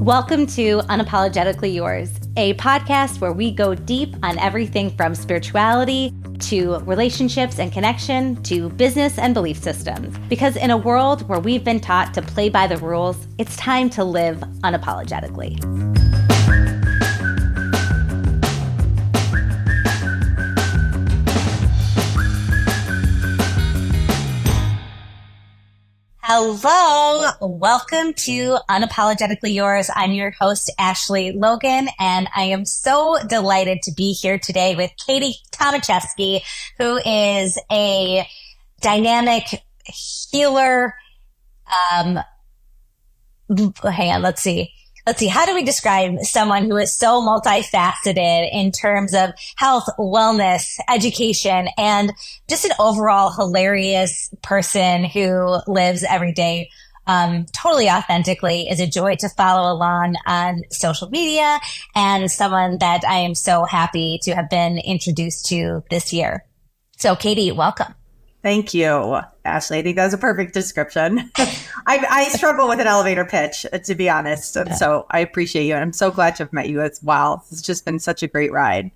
Welcome to Unapologetically Yours, a podcast where we go deep on everything from spirituality to relationships and connection to business and belief systems. Because in a world where we've been taught to play by the rules, it's time to live unapologetically. Hello, welcome to Unapologetically Yours. I'm your host, Ashley Logan, and I am so delighted to be here today with Katie Tomaszewski, who is a dynamic healer. Hang on, let's see. How do we describe someone who is so multifaceted in terms of health, wellness, education, and just an overall hilarious person who lives every day totally authentically, is a joy to follow along on social media, and someone that I am so happy to have been introduced to this year. So Katie, welcome. Thank you, Ashley. I think that was a perfect description. I struggle with an elevator pitch, to be honest. And so I appreciate you. And I'm so glad to have met you as well. It's just been such a great ride.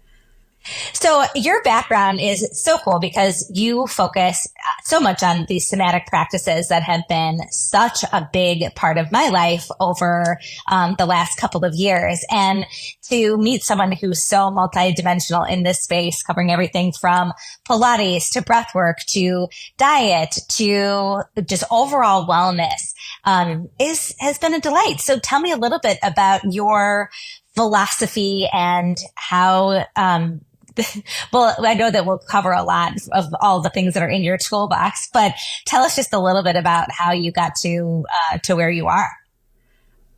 So your background is so cool because you focus so much on these somatic practices that have been such a big part of my life over the last couple of years. And to meet someone who's so multidimensional in this space, covering everything from Pilates to breathwork to diet to just overall wellness, has been a delight. So tell me a little bit about your philosophy and how, well, I know that we'll cover a lot of all the things that are in your toolbox, but tell us just a little bit about how you got to where you are.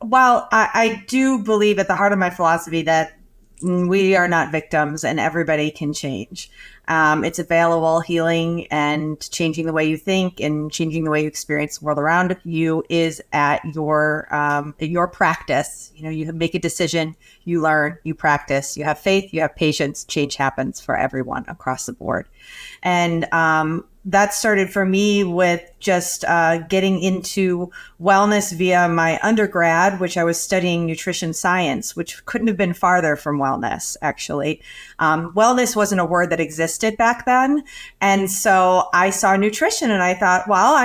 Well, I do believe at the heart of my philosophy that we are not victims and everybody can change. It's available. Healing and changing the way you think and changing the way you experience the world around you is at your practice. You know, you make a decision, you learn, you practice, you have faith, you have patience, change happens for everyone across the board. And that started for me with just getting into wellness via my undergrad, which I was studying nutrition science, which couldn't have been farther from wellness, actually. Wellness wasn't a word that existed back then. And so I saw nutrition and I thought, well,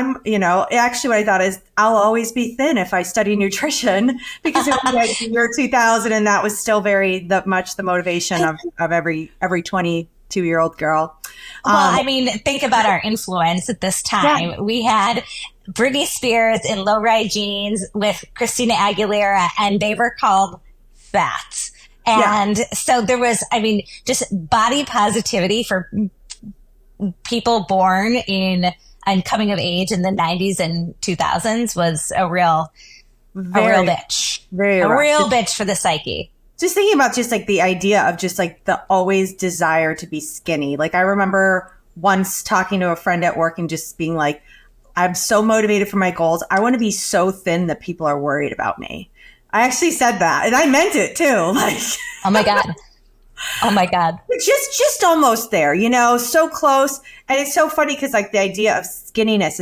actually what I thought is I'll always be thin if I study nutrition, because it was like the year 2000 and that was still very much the motivation of every 22-year-old girl. Well, I mean, think about our influence at this time. Yeah. We had Britney Spears in low-rise jeans with Christina Aguilera, and they were called fat. And so there was, just body positivity for people born in and coming of age in the 90s and 2000s was a real bitch. A real bitch for the psyche. Just thinking about just like the idea of just like the always desire to be skinny. Like I remember once talking to a friend at work and just being like, I'm so motivated for my goals. I want to be so thin that people are worried about me. I actually said that and I meant it too. Like, oh my God. Oh my God. Just almost there, so close. And it's so funny because like the idea of skinniness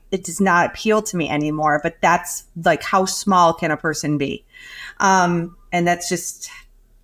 it does not appeal to me anymore, but that's like how small can a person be? And that's just,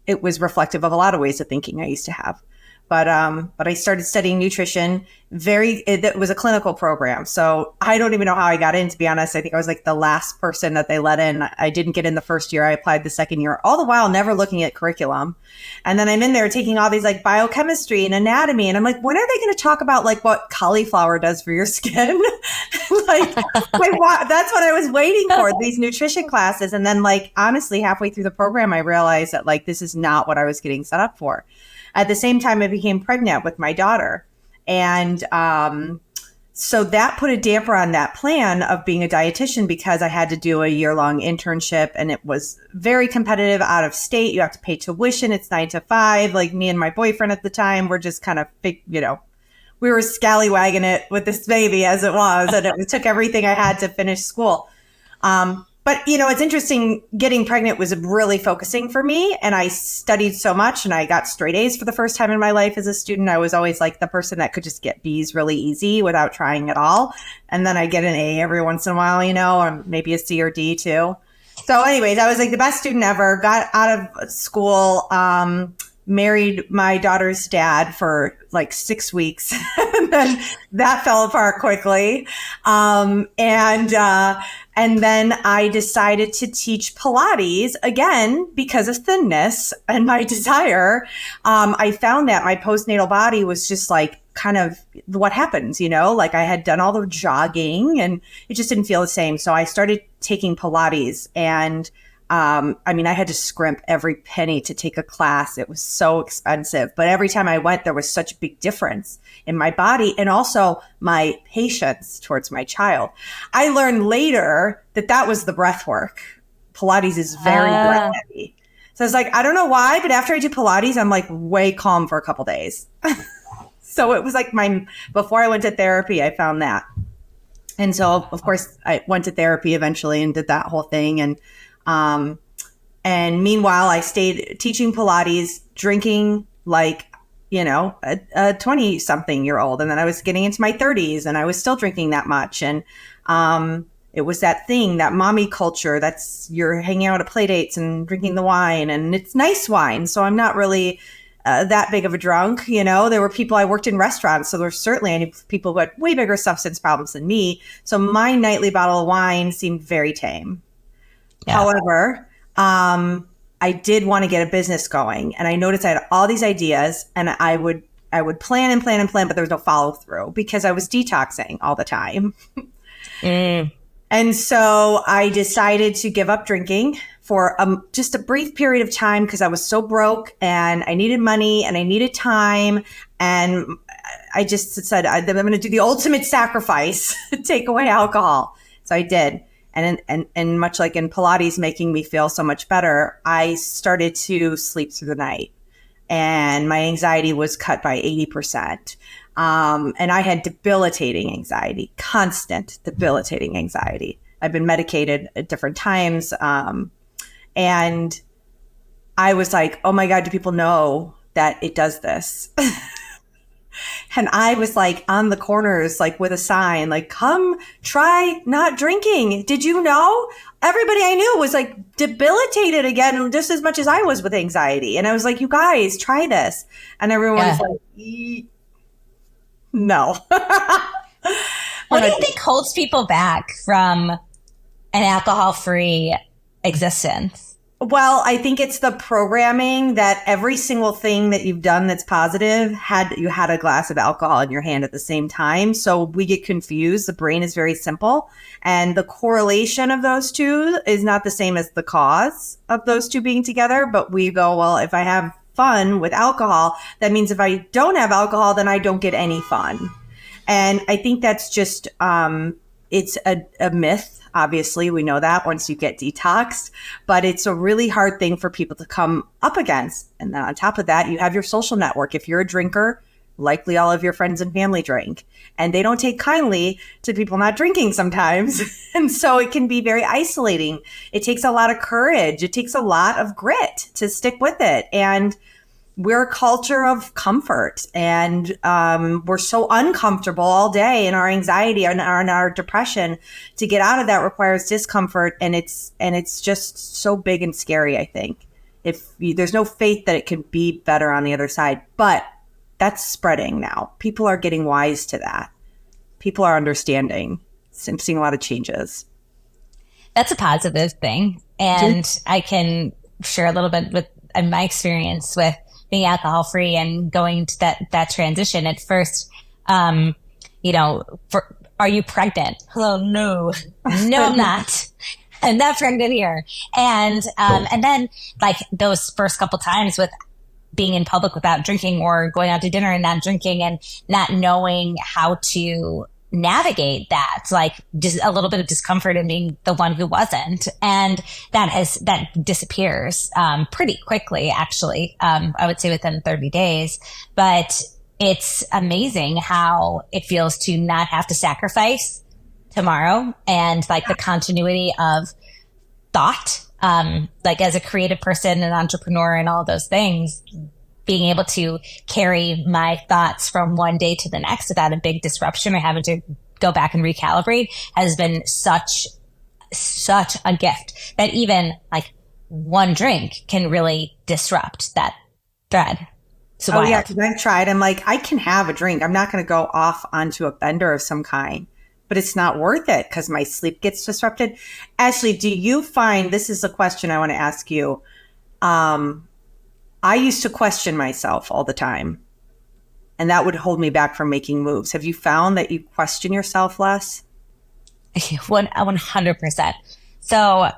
it was reflective of a lot of ways of thinking I used to have. But I started studying nutrition. It was a clinical program. So I don't even know how I got in, to be honest. I think I was like the last person that they let in. I didn't get in the first year. I applied the second year, all the while never looking at curriculum. And then I'm in there taking all these like biochemistry and anatomy. And I'm like, when are they going to talk about like what cauliflower does for your skin? That's what I was waiting for, these nutrition classes. And then like, honestly, halfway through the program, I realized that like, this is not what I was getting set up for. At the same time, I became pregnant with my daughter. And so that put a damper on that plan of being a dietitian because I had to do a year-long internship and it was very competitive out of state. You have to pay tuition. It's 9 to 5. Like me and my boyfriend at the time were just kind of, we were scallywagging it with this baby as it was. And it took everything I had to finish school. But, it's interesting. Getting pregnant was really focusing for me. And I studied so much and I got straight A's for the first time in my life as a student. I was always like the person that could just get B's really easy without trying at all. And then I get an A every once in a while, or maybe a C or D too. So anyways, I was like the best student ever, got out of school, married my daughter's dad for like 6 weeks. And then that fell apart quickly. And then I decided to teach Pilates again because of thinness and my desire. I found that my postnatal body was just like kind of what happens, like I had done all the jogging and it just didn't feel the same. So I started taking Pilates and I had to scrimp every penny to take a class. It was so expensive. But every time I went, there was such a big difference in my body and also my patience towards my child. I learned later that was the breath work. Pilates is very breath heavy. So I was like, I don't know why, but after I do Pilates, I'm like way calm for a couple days. So it was like before I went to therapy, I found that. And so, of course, I went to therapy eventually and did that whole thing. And meanwhile, I stayed teaching Pilates, drinking like, a 20-something-year-old. And then I was getting into my 30s and I was still drinking that much. And it was that thing, that mommy culture, that's you're hanging out at play dates and drinking the wine. And it's nice wine. So I'm not really that big of a drunk. There were people, I worked in restaurants. So there's certainly any people who had way bigger substance problems than me. So my nightly bottle of wine seemed very tame. Yeah. However, I did want to get a business going and I noticed I had all these ideas and I would plan and plan and plan, but there was no follow through because I was detoxing all the time. And so I decided to give up drinking for just a brief period of time because I was so broke and I needed money and I needed time. And I just said, I'm going to do the ultimate sacrifice, take away alcohol. So I did. And much like in Pilates making me feel so much better, I started to sleep through the night and my anxiety was cut by 80%. And I had debilitating anxiety, constant debilitating anxiety. I've been medicated at different times. And I was like, oh my God, do people know that it does this? And I was like on the corners, like with a sign, like, come try not drinking. Did you know? Everybody I knew was like debilitated again, just as much as I was with anxiety. And I was like, you guys, try this. And everyone was like, no. What do you think holds people back from an alcohol-free existence? Well, I think it's the programming that every single thing that you've done that's positive you had a glass of alcohol in your hand at the same time. So we get confused. The brain is very simple. And the correlation of those two is not the same as the cause of those two being together. But we go, well, if I have fun with alcohol, that means if I don't have alcohol, then I don't get any fun. And I think that's just, it's a myth. Obviously, we know that once you get detoxed, but it's a really hard thing for people to come up against. And then on top of that, you have your social network. If you're a drinker, likely all of your friends and family drink, and they don't take kindly to people not drinking sometimes. And so it can be very isolating. It takes a lot of courage. It takes a lot of grit to stick with it. And we're a culture of comfort and we're so uncomfortable all day in our anxiety and our depression. To get out of that requires discomfort. And it's just so big and scary, I think. There's no faith that it can be better on the other side, but that's spreading now. People are getting wise to that. People are understanding. I'm seeing a lot of changes. That's a positive thing. And I can share a little bit with my experience with being alcohol free and going to that transition. At first, are you pregnant? Oh, no, I'm not. I'm not pregnant here. And then like those first couple times with being in public without drinking or going out to dinner and not drinking and not knowing how to navigate that, like just a little bit of discomfort in being the one who wasn't. And that disappears pretty quickly, actually. I would say within 30 days. But it's amazing how it feels to not have to sacrifice tomorrow and like the continuity of thought, like as a creative person, an entrepreneur and all those things, being able to carry my thoughts from one day to the next without a big disruption or having to go back and recalibrate has been such such a gift that even like one drink can really disrupt that thread. So oh, yeah, because I've tried. I'm like, I can have a drink. I'm not going to go off onto a bender of some kind, but it's not worth it because my sleep gets disrupted. Ashley, do you find, this is a question I want to ask you. I used to question myself all the time, and that would hold me back from making moves. Have you found that you question yourself less? 100%. So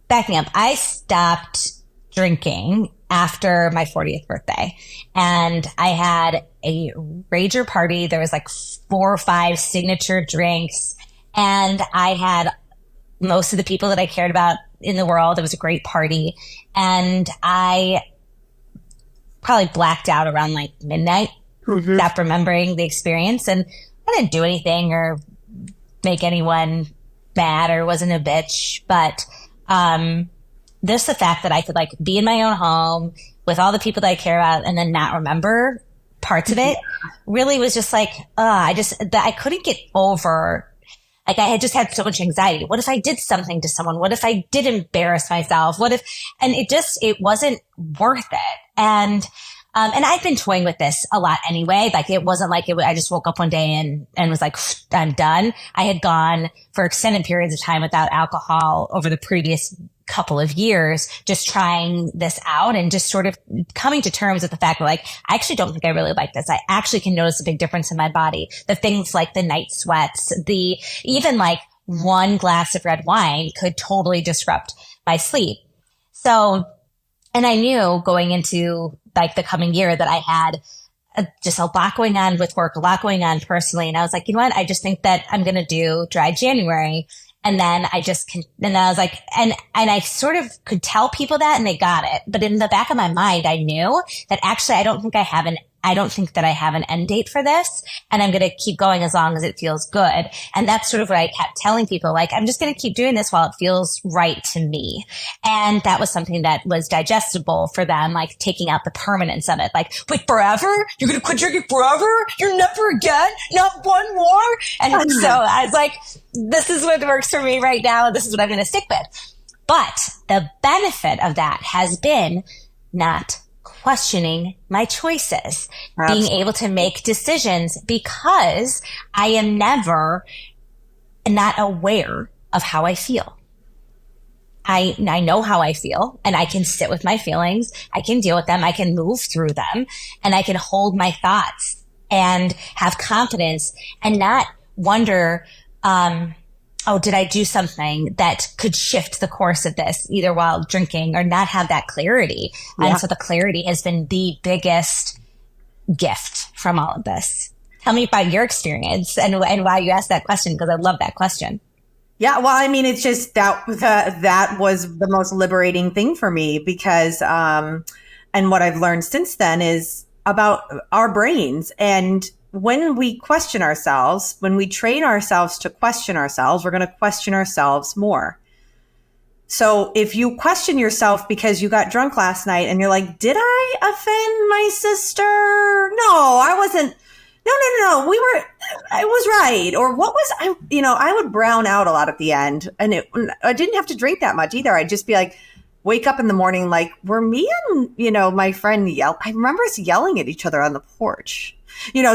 backing up, I stopped drinking after my 40th birthday, and I had a rager party. There was like 4 or 5 signature drinks, and I had most of the people that I cared about in the world. It was a great party, and I probably blacked out around like midnight, stopped remembering the experience, and I didn't do anything or make anyone mad or wasn't a bitch, but just the fact that I could like be in my own home with all the people that I care about and then not remember parts of it really was just like, I couldn't get over. Like I had just had so much anxiety. What if I did something to someone? What if I did embarrass myself? And it wasn't worth it. And I've been toying with this a lot anyway. Like it wasn't like I just woke up one day and was like, I'm done. I had gone for extended periods of time without alcohol over the previous couple of years, just trying this out and just sort of coming to terms with the fact that like, I actually don't think I really like this. I actually can notice a big difference in my body. The things like the night sweats, even like one glass of red wine could totally disrupt my sleep. So, and I knew going into like the coming year that I had just a lot going on with work, a lot going on personally. And I was like, you know what? I just think that I'm going to do dry January. And then I was like, and I sort of could tell people that and they got it. But in the back of my mind, I knew that actually I don't think that I have an end date for this. And I'm going to keep going as long as it feels good. And that's sort of what I kept telling people. Like, I'm just going to keep doing this while it feels right to me. And that was something that was digestible for them, like taking out the permanence of it. Like, wait, forever? You're going to quit drinking forever? You're never again? Not one more? And so I was like, this is what works for me right now. This is what I'm going to stick with. But the benefit of that has been not questioning my choices, being able to make decisions because I am never not aware of how I feel. I know how I feel and I can sit with my feelings. I can deal with them. I can move through them and I can hold my thoughts and have confidence and not wonder, did I do something that could shift the course of this either while drinking or not have that clarity? Yeah. And so the clarity has been the biggest gift from all of this. Tell me about your experience and why you asked that question, because I love that question. Yeah, well, I mean, it's just that was the most liberating thing for me because, and what I've learned since then is about our brains. And when we question ourselves, when we train ourselves to question ourselves, we're going to question ourselves more. So if you question yourself because you got drunk last night and you're like, did I offend my sister? No, I wasn't. No. I was right. Or what was I would brown out a lot at the end and I didn't have to drink that much either. I'd just be like, wake up in the morning, like, were me and, my friend I remember us yelling at each other on the porch,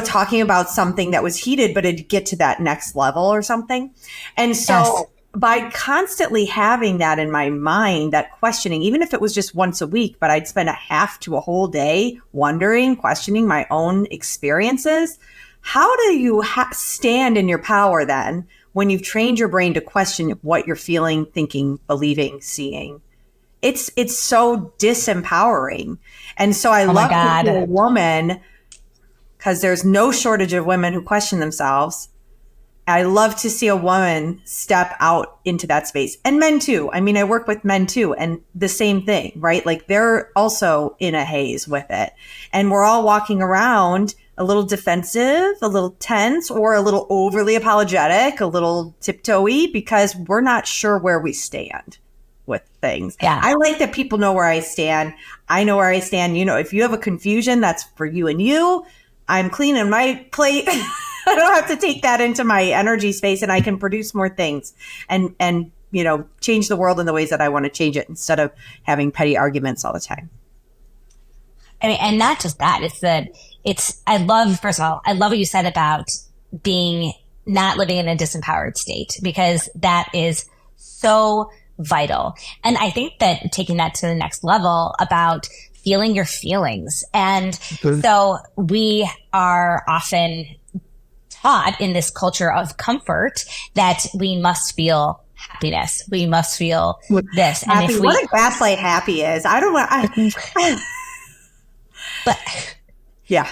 talking about something that was heated, but it'd get to that next level or something. And so by constantly having that in my mind, that questioning, even if it was just once a week, but I'd spend a half to a whole day wondering, questioning my own experiences. How do you stand in your power then when you've trained your brain to question what you're feeling, thinking, believing, seeing? It's so disempowering. And so I love to be a woman, because there's no shortage of women who question themselves. I love to see a woman step out into that space, and men too. I mean, I work with men too, and the same thing, right? Like they're also in a haze with it. And we're all walking around a little defensive, a little tense, or a little overly apologetic, a little tiptoey, because we're not sure where we stand with things. Yeah. I like that people know where I stand. I know where I stand. If you have a confusion, that's for you and you. I'm cleaning my plate. I don't have to take that into my energy space, and I can produce more things and change the world in the ways that I want to change it instead of having petty arguments all the time. I mean, and not just that, first of all, I love what you said about not living in a disempowered state, because that is so vital. And I think that taking that to the next level about feeling your feelings. And so we are often taught in this culture of comfort that we must feel happiness. We must feel this. Happy, and if what a gaslight happy is. I don't want, but yeah.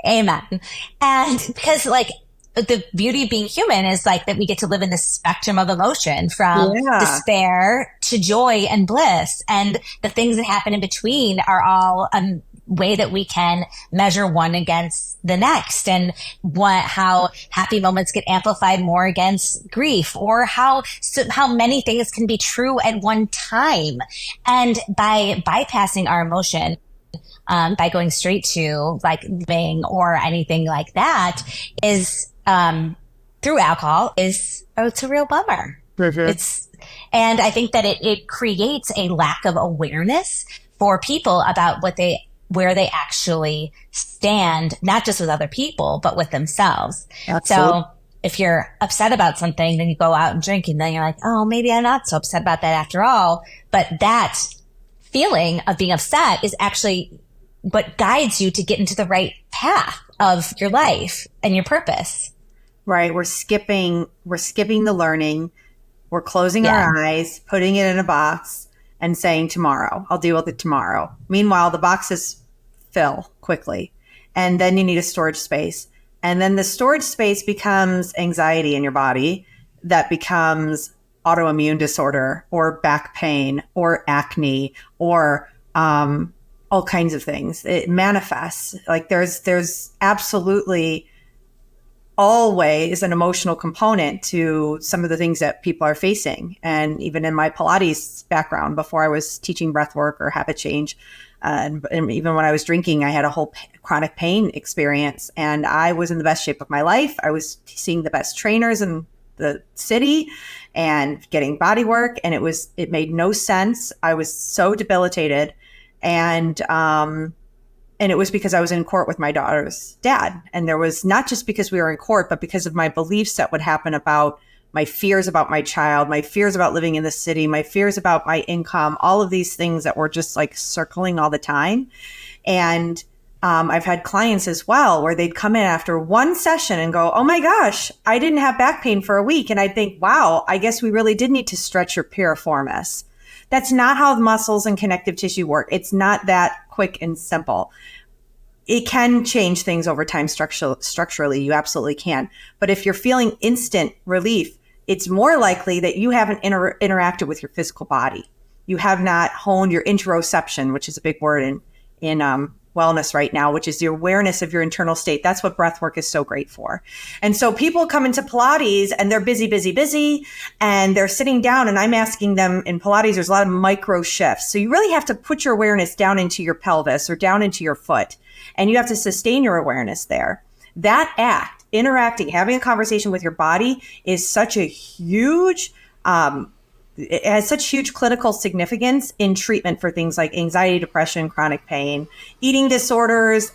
Amen. And because like the beauty of being human is like that we get to live in the spectrum of emotion from despair to joy and bliss. And the things that happen in between are all a way that we can measure one against the next, and how happy moments get amplified more against grief, or how many things can be true at one time. And by bypassing our emotion, by going straight to like living or anything like that is through alcohol it's a real bummer. Mm-hmm. And I think that it creates a lack of awareness for people about where they actually stand, not just with other people, but with themselves. Absolutely. So if you're upset about something, then you go out and drink, and then you're like, oh, maybe I'm not so upset about that after all. But that feeling of being upset is actually what guides you to get into the right path of your life and your purpose. Right. We're skipping the learning. We're closing our eyes, putting it in a box and saying tomorrow, I'll deal with it tomorrow. Meanwhile, the boxes fill quickly, and then you need a storage space. And then the storage space becomes anxiety in your body that becomes autoimmune disorder or back pain or acne or all kinds of things. It manifests. Like there's absolutely always an emotional component to some of the things that people are facing. And even in my Pilates background, before I was teaching breathwork or habit change, and even when I was drinking, I had a whole chronic pain experience, and I was in the best shape of my life. I was seeing the best trainers in the city and getting body work, and it made no sense. I was so debilitated, and it was because I was in court with my daughter's dad. And there was not just because we were in court, but because of my beliefs that would happen about my fears about my child, my fears about living in the city, my fears about my income, all of these things that were just like circling all the time. And I've had clients as well where they'd come in after one session and go, oh my gosh, I didn't have back pain for a week. And I'd think, wow, I guess we really did need to stretch your piriformis. That's not how the muscles and connective tissue work. It's not that quick and simple. It can change things over time structurally. You absolutely can. But if you're feeling instant relief, it's more likely that you haven't interacted with your physical body. You have not honed your interoception, which is a big word in wellness right now, which is the awareness of your internal state. That's what breathwork is so great for. And so people come into Pilates and they're busy, and they're sitting down, and I'm asking them in Pilates, there's a lot of micro shifts. So you really have to put your awareness down into your pelvis or down into your foot, and you have to sustain your awareness there. That act, interacting, having a conversation with your body is such a huge, it has such huge clinical significance in treatment for things like anxiety, depression, chronic pain, eating disorders,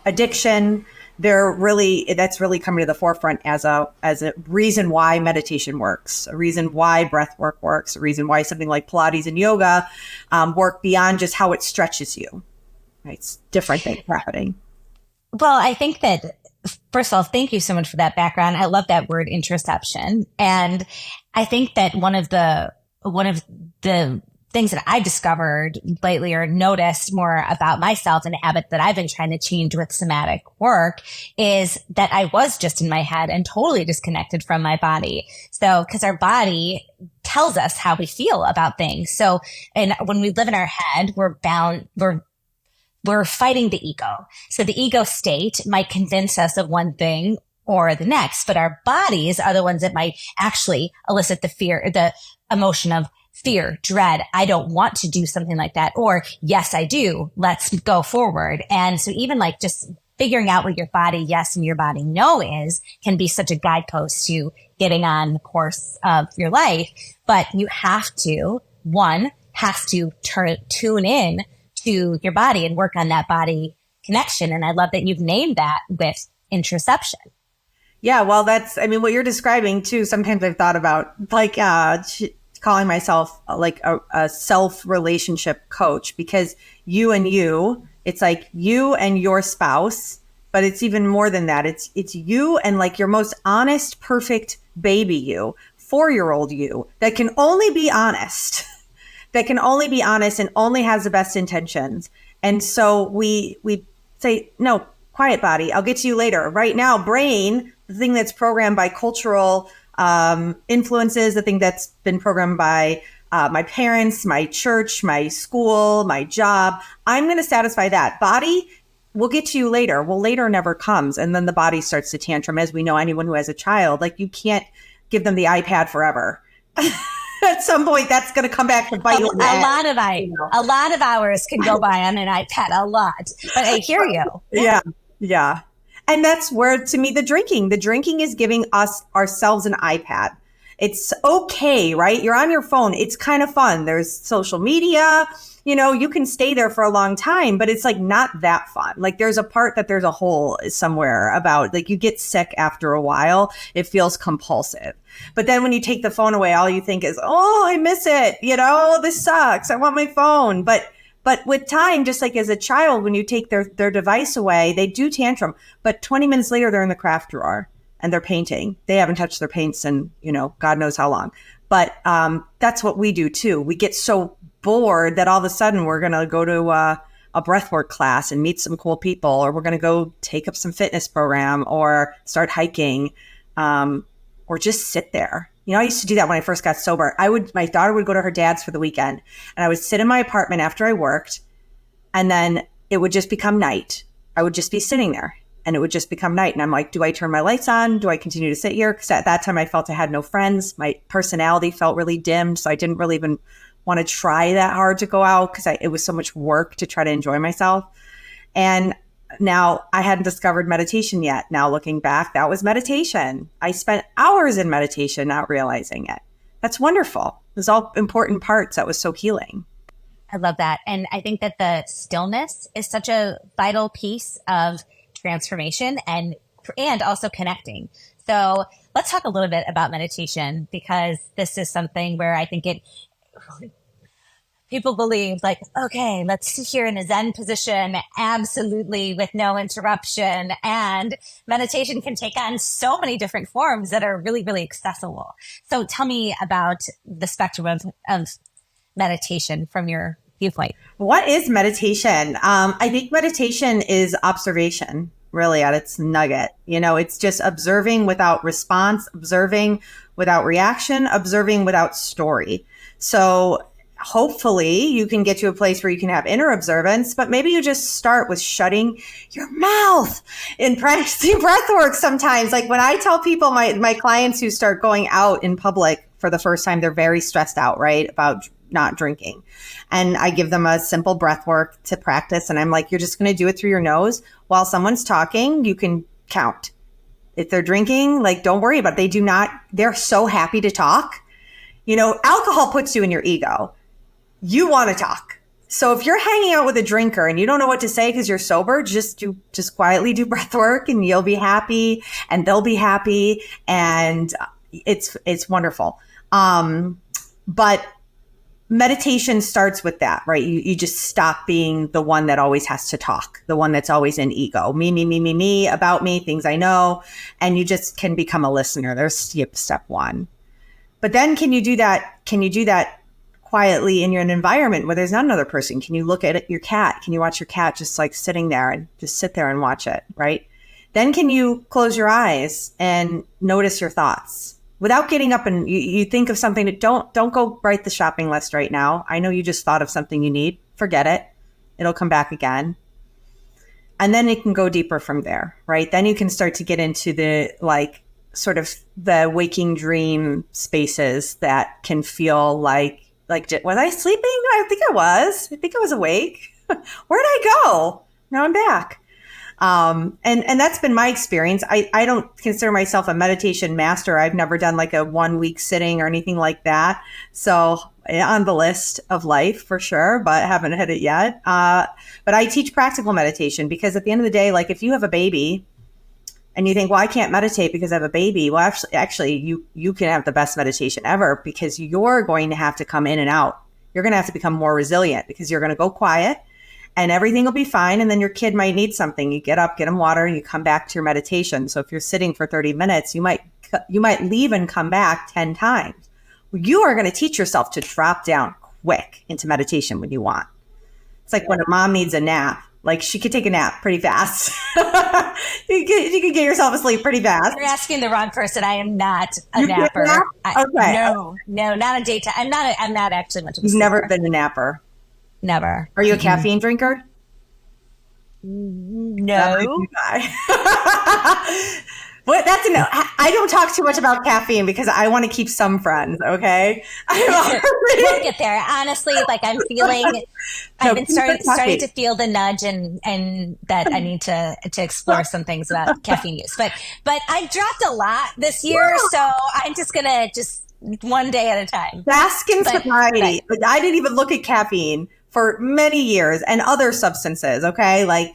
addiction. That's really coming to the forefront as a reason why meditation works, a reason why breath work works, a reason why something like Pilates and yoga work beyond just how it stretches you. Right? It's different things happening. Well, I think that, first of all, thank you so much for that background. I love that word, interoception. And I think that one of the things that I discovered lately or noticed more about myself and a habit that I've been trying to change with somatic work is that I was just in my head and totally disconnected from my body. So, because our body tells us how we feel about things. So, and when we live in our head, we're fighting the ego. So the ego state might convince us of one thing or the next, but our bodies are the ones that might actually elicit the emotion of fear, dread. I don't want to do something like that. Or yes, I do. Let's go forward. And so even like just figuring out what your body yes and your body no is can be such a guidepost to getting on the course of your life. But you have to, one, has to tune in to your body and work on that body connection. And I love that you've named that with introception. Yeah, well, what you're describing too. Sometimes I've thought about like calling myself like a self relationship coach, because it's like you and your spouse, but it's even more than that. It's you and like your most honest, perfect baby you, 4-year-old you that can only be honest, and only has the best intentions. And so we say, no, quiet body, I'll get to you later. Right now, brain, the thing that's programmed by cultural influences, the thing that's been programmed by my parents, my church, my school, my job. I'm going to satisfy that. Body, we'll get to you later. Well, later never comes. And then the body starts to tantrum. As we know, anyone who has a child, like you can't give them the iPad forever. At some point, that's going to come back to bite you. A lot of hours can go by on an iPad, a lot. But I hear you. Yeah. And that's where, to me, the drinking is giving ourselves an iPad. It's okay, right? You're on your phone. It's kind of fun. There's social media, you can stay there for a long time, but it's like not that fun. Like there's a part that there's a hole somewhere about like you get sick after a while. It feels compulsive. But then when you take the phone away, all you think is, oh, I miss it. This sucks. I want my phone. But with time, just like as a child, when you take their device away, they do tantrum. But 20 minutes later, they're in the craft drawer and they're painting. They haven't touched their paints in, God knows how long. But that's what we do too. We get so bored that all of a sudden we're going to go to a breathwork class and meet some cool people, or we're going to go take up some fitness program or start hiking, or just sit there. I used to do that when I first got sober. My daughter would go to her dad's for the weekend, and I would sit in my apartment after I worked, and then it would just become night. I would just be sitting there, and it would just become night. And I'm like, do I turn my lights on? Do I continue to sit here? Because at that time I felt I had no friends. My personality felt really dimmed, so I didn't really even want to try that hard to go out because it was so much work to try to enjoy myself. And now I hadn't discovered meditation yet. Now looking back, that was meditation. I spent hours in meditation, not realizing it. That's wonderful. It was all important parts. That was so healing. I love that. And I think that the stillness is such a vital piece of transformation and also connecting. So let's talk a little bit about meditation, because this is something where I think people believe like, okay, let's sit here in a Zen position, absolutely with no interruption. And meditation can take on so many different forms that are really, really accessible. So tell me about the spectrum of meditation from your viewpoint. What is meditation? I think meditation is observation, really, at its nugget. It's just observing without response, observing without reaction, observing without story. So hopefully you can get to a place where you can have inner observance, but maybe you just start with shutting your mouth and practicing breathwork sometimes. Like when I tell people, my clients who start going out in public for the first time, they're very stressed out, right, about not drinking. And I give them a simple breathwork to practice. And I'm like, you're just going to do it through your nose. While someone's talking, you can count. If they're drinking, like, don't worry about it. They're so happy to talk. Alcohol puts you in your ego. You want to talk. So if you're hanging out with a drinker and you don't know what to say because you're sober, just quietly do breath work and you'll be happy and they'll be happy. And it's wonderful. But meditation starts with that, right? You just stop being the one that always has to talk, the one that's always in ego, me, about me, things I know. And you just can become a listener. There's step one. But then can you do that quietly in your environment where there's not another person? Can you look at your cat? Can you watch your cat just like sitting there and just sit there and watch it, right? Then can you close your eyes and notice your thoughts without getting up and you think of something that don't go write the shopping list right now. I know you just thought of something you need. Forget it. It'll come back again. And then it can go deeper from there, right? Then you can start to get into the sort of the waking dream spaces that can feel like, was I sleeping? I think I was awake. Where did I go? Now I'm back. And that's been my experience. I don't consider myself a meditation master. I've never done like a 1 week sitting or anything like that. So on the list of life for sure, but haven't hit it yet. But I teach practical meditation because at the end of the day, like if you have a baby and you think, well, I can't meditate because I have a baby. Well, actually you can have the best meditation ever because you're going to have to come in and out. You're going to have to become more resilient because you're going to go quiet and everything will be fine. And then your kid might need something. You get up, get them water, and you come back to your meditation. So if you're sitting for 30 minutes, you might leave and come back 10 times. You are going to teach yourself to drop down quick into meditation when you want. It's like when a mom needs a nap. Like she could take a nap pretty fast. you could get yourself asleep pretty fast. You're asking the wrong person. I am not a napper. Okay. No, not a daytime. I'm not actually much of a You've sleeper. never been a napper. Never. Are you a caffeine drinker? No. Well, that's a no. I don't talk too much about caffeine because I want to keep some friends. Okay, we'll get there. Honestly, like I'm feeling, I've been starting to feel the nudge, and that I need to explore some things about caffeine use. But I've dropped a lot this year, so I'm just gonna one day at a time. Bask in sobriety. I didn't even look at caffeine for many years and other substances. Okay, like.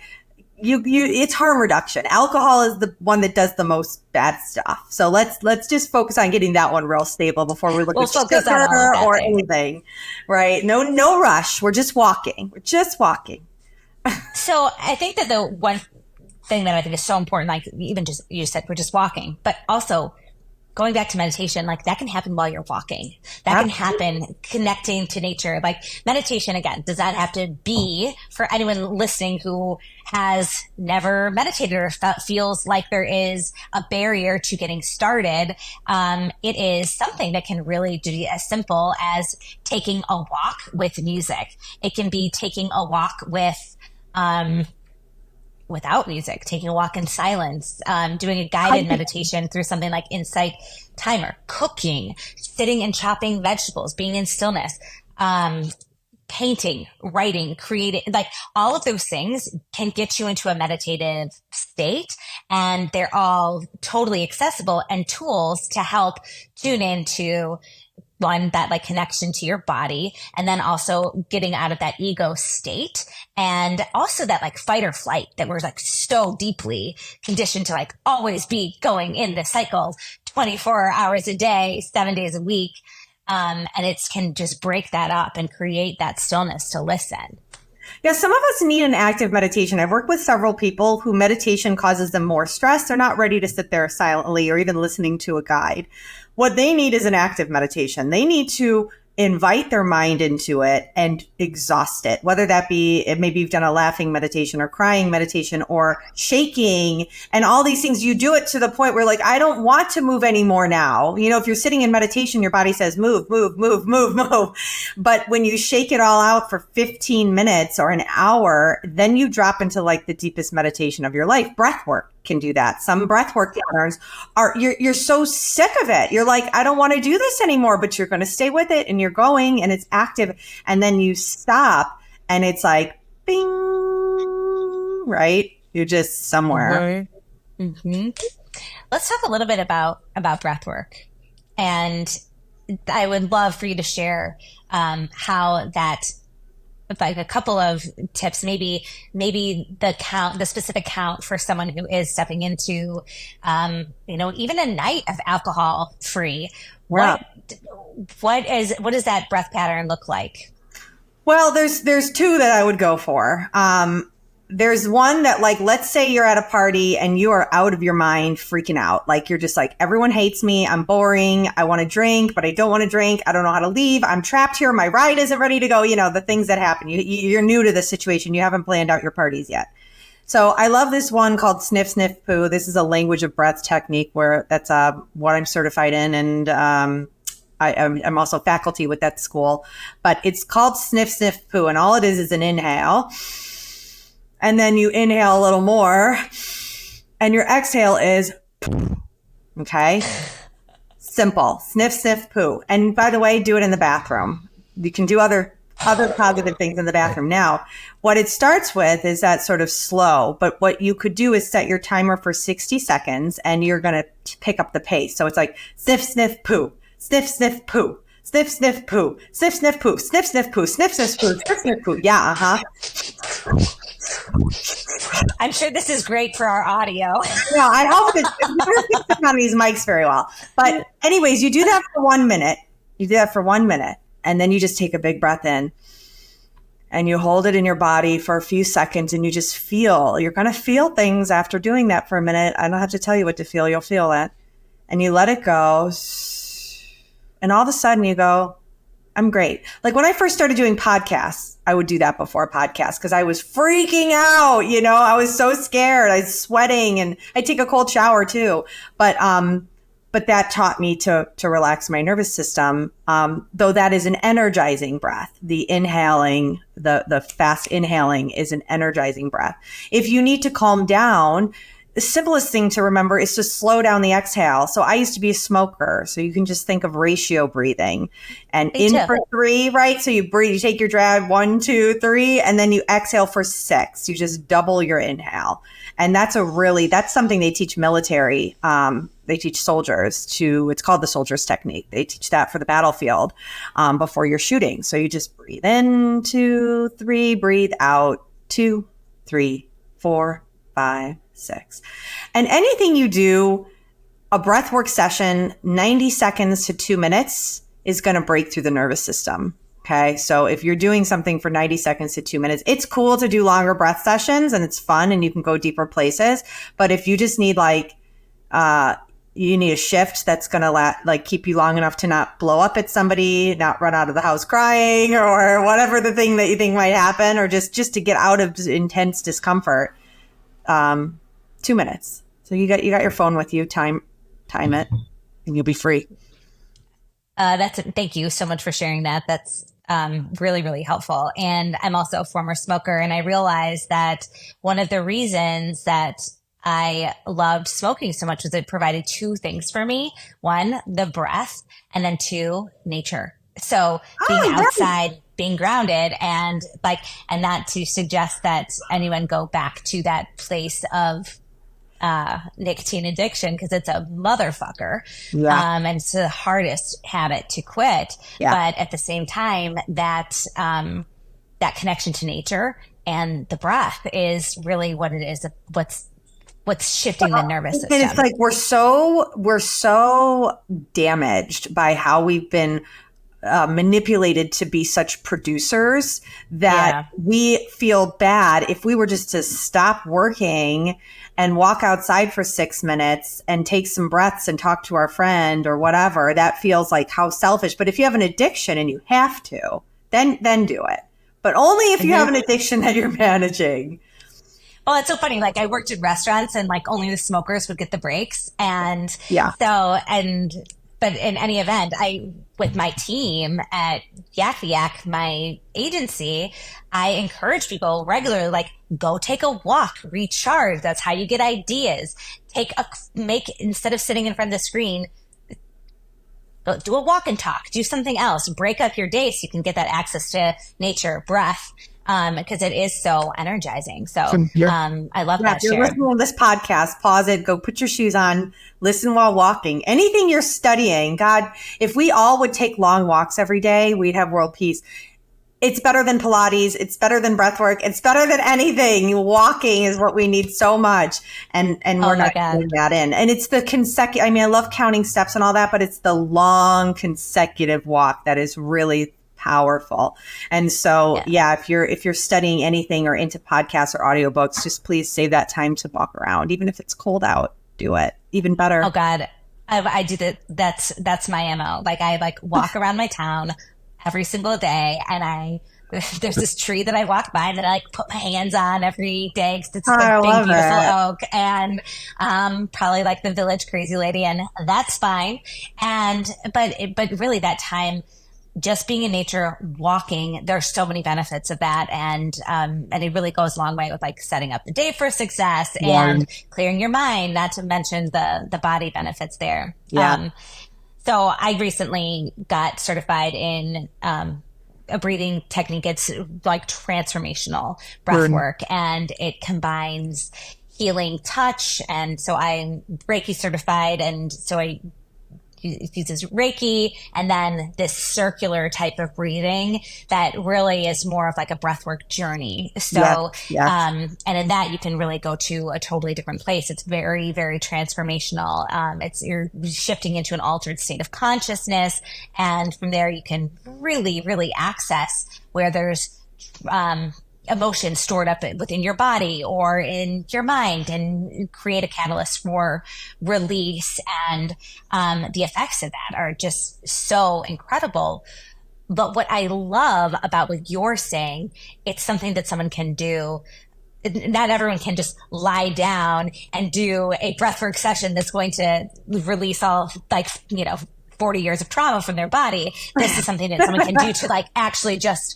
It's harm reduction. Alcohol is the one that does the most bad stuff. So let's just focus on getting that one real stable before we look at sugar or anything, right? No rush. We're just walking. So I think that the one thing that I think is so important, like even just you said, we're just walking, but also going back to meditation, like that can happen while you're walking. That can happen connecting to nature. Like meditation, again, does that have to be for anyone listening who has never meditated or feels like there is a barrier to getting started? It is something that can really be as simple as taking a walk with music. It can be taking a walk without music, taking a walk in silence, doing a guided meditation through something like Insight Timer, cooking, sitting and chopping vegetables, being in stillness, painting, writing, creating, like all of those things can get you into a meditative state. And they're all totally accessible and tools to help tune into one, that like connection to your body, and then also getting out of that ego state. And also that like fight or flight that we're like so deeply conditioned to like always be going in the cycle 24 hours a day, 7 days a week. And it can just break that up and create that stillness to listen. Yeah, some of us need an active meditation. I've worked with several people who meditation causes them more stress. They're not ready to sit there silently or even listening to a guide. What they need is an active meditation. They need to invite their mind into it and exhaust it, whether that be, maybe you've done a laughing meditation or crying meditation or shaking and all these things. You do it to the point where like, I don't want to move anymore now. You know, if you're sitting in meditation, your body says, move, move, move, move, move. But when you shake it all out for 15 minutes or an hour, then you drop into like the deepest meditation of your life. Breathwork can do that. Some breathwork patterns are, you're so sick of it. You're like, I don't want to do this anymore, but you're going to stay with it and you're going and it's active. And then you stop and it's like, bing, right? You're just somewhere. Mm-hmm. Let's talk a little bit about breathwork. And I would love for you to share how that, like a couple of tips, maybe the specific count for someone who is stepping into, even a night of alcohol free. Wow. What does that breath pattern look like? Well, there's two that I would go for. There's one that, like, let's say you're at a party and you are out of your mind, freaking out. Like, you're just like, everyone hates me. I'm boring. I want to drink, but I don't want to drink. I don't know how to leave. I'm trapped here. My ride isn't ready to go. You know, the things that happen. You're new to the situation. You haven't planned out your parties yet. So I love this one called Sniff, Sniff, Poo. This is a language of breath technique where that's what I'm certified in. And I'm also faculty with that school. But it's called Sniff, Sniff, Poo. And all it is an inhale. And then you inhale a little more and your exhale is, okay? Simple. Sniff, sniff, poo. And by the way, do it in the bathroom. You can do other other positive things in the bathroom. Now, what it starts with is that sort of slow, but what you could do is set your timer for 60 seconds and you're going to pick up the pace. So it's like sniff, sniff, poo, sniff, sniff, poo, sniff, sniff, poo, sniff, sniff, poo, sniff, sniff, poo, sniff, sniff, poo, sniff, sniff, poo. Yeah, I'm sure this is great for our audio. Yeah, I hope it never picks up on these mics very well. But anyways, you do that for 1 minute. You do that for 1 minute. And then you just take a big breath in and you hold it in your body for a few seconds and you just feel. You're going to feel things after doing that for a minute. I don't have to tell you what to feel. You'll feel it. And you let it go. And all of a sudden you go, I'm great. Like when I first started doing podcasts, I would do that before podcasts because I was freaking out. I was so scared. I was sweating and I'd take a cold shower too. But that taught me to relax my nervous system. Though that is an energizing breath. The inhaling, the fast inhaling is an energizing breath. If you need to calm down, the simplest thing to remember is to slow down the exhale. So I used to be a smoker. So you can just think of ratio breathing and Me in too. for 3, right? So you breathe, you take your drag 1, 2, 3, and then you exhale for 6. You just double your inhale. And that's something they teach military. They teach soldiers it's called the soldier's technique. They teach that for the battlefield before you're shooting. So you just breathe in, 2, 3, breathe out, 2, 3, 4, 5, 6. And anything you do, a breathwork session, 90 seconds to 2 minutes is going to break through the nervous system. Okay. So if you're doing something for 90 seconds to 2 minutes, it's cool to do longer breath sessions and it's fun and you can go deeper places. But if you just need you need a shift that's going to keep you long enough to not blow up at somebody, not run out of the house crying or whatever the thing that you think might happen, or just to get out of intense discomfort, 2 minutes. So you got your phone with you, time it, and you'll be free. Thank you so much for sharing that. That's really, really helpful. And I'm also a former smoker. And I realized that one of the reasons that I loved smoking so much was it provided 2 things for me. 1, the breath, and then 2, nature. So being outside, being grounded, and not to suggest that anyone go back to that place of nicotine addiction because it's a motherfucker. Yeah. And it's the hardest habit to quit. Yeah. But at the same time, that connection to nature and the breath is really what it is. What's shifting the nervous system. And it's like we're so damaged by how we've been manipulated to be such producers that we feel bad if we were just to stop working and walk outside for 6 minutes and take some breaths and talk to our friend or whatever. That feels like how selfish. But if you have an addiction and you have to, then do it. But only if you have an addiction that you're managing. Well, it's so funny. Like I worked in restaurants and only the smokers would get the breaks. And but in any event, with my team at Yak, my agency, I encourage people regularly, go take a walk, recharge. That's how you get ideas. Instead of sitting in front of the screen, go do a walk and talk, do something else, break up your day so you can get that access to nature, breath. Because it is so energizing. So I love that. If you're listening to this podcast, pause it, go put your shoes on, listen while walking. Anything you're studying, God, if we all would take long walks every day, we'd have world peace. It's better than Pilates. It's better than breathwork. It's better than anything. Walking is what we need so much. And we're not getting that in. And it's the consecutive, I love counting steps and all that, but it's the long consecutive walk that is really powerful. And so, if you're studying anything or into podcasts or audiobooks, just please save that time to walk around. Even if it's cold out, do it. Even better. Oh God. I do that. That's my MO. I walk around my town every single day. And there's this tree that I walk by that I put my hands on every day because it's a big, beautiful oak, and probably the village crazy lady, and that's fine. But really that time, just being in nature, walking, there's so many benefits of that. And it really goes a long way with setting up the day for success and clearing your mind, not to mention the body benefits there. Yeah. So I recently got certified in a breathing technique. It's like transformational breath work, and it combines healing touch. And so I'm Reiki certified, and so I uses Reiki and then this circular type of breathing that really is more of like a breathwork journey. So, and in that you can really go to a totally different place. It's very, very transformational. You're shifting into an altered state of consciousness. And from there you can really, really access where there's, emotion stored up within your body or in your mind, and create a catalyst for release. And the effects of that are just so incredible. But what I love about what you're saying, it's something that someone can do. Not everyone can just lie down and do a breathwork session that's going to release all 40 years of trauma from their body. This is something that someone can do to like actually just